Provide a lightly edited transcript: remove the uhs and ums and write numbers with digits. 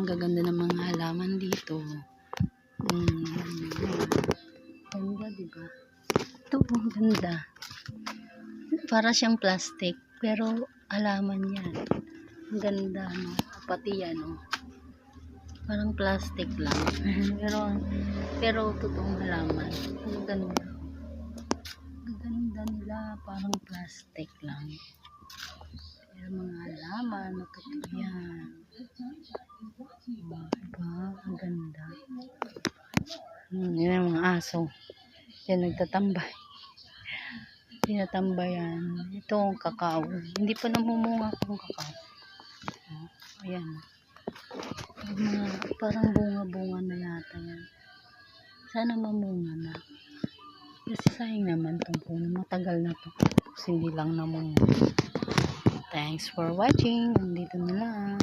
gaganda ng mga halaman dito. Ganda, diba? Ito, ang ganda. Para siyang plastic, pero halaman yan. Ang ganda, no? Pati yan, no? Parang plastic lang. pero totoong halaman. Ang ganda. Ang ganda nila, parang plastic lang. Pero mga halaman, totoo yan. Diba? Ang ganda. Yan ang mga aso. Yan nagtatambay. Tinatambayan. Ito ang kakao. Hindi pa namumunga ang kakao. Ayan. Parang bunga-bunga na yata yan. Sana mamunga na. Kasi sayang naman itong puno. Matagal na to. Kasi hindi lang namunga. Thanks for watching. Nandito na lang.